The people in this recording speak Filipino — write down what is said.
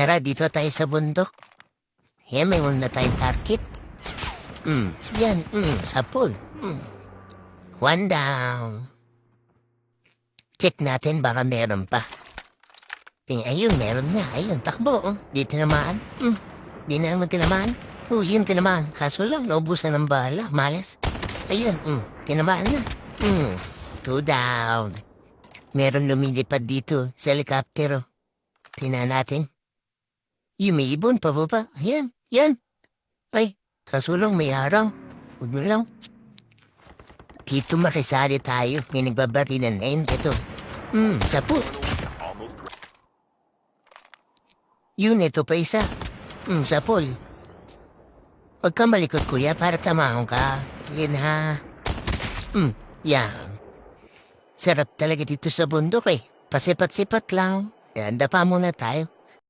Tara, dito tayo sa bundok. Yan, may una tayong target. Yan, sa pool. One down. Check natin, baka meron pa. Ayun, meron nga. Ayun, takbo. Di tinamaan. Di na naman tinamaan. Yun tinamaan. Kaso lang, naubusan ng bala. Malas. Ayun, tinamaan na. Two down. Meron lumilipad dito sa helikoptero. Tingnan natin. Yung may ibon pababa. Ayan, yan. Ay, kaso lang may araw. Huwag mo lang. Dito makisali tayo. May nagbabarilan na yun. Ito. Sa pool. Yun, ito pa isa. Sa pool. Huwag ka malikot, kuya, para tamahon ka. Yan, ha. Yan. Sarap talaga dito sa bundok, eh. Pasipat-sipat lang. Yan, dapa muna tayo.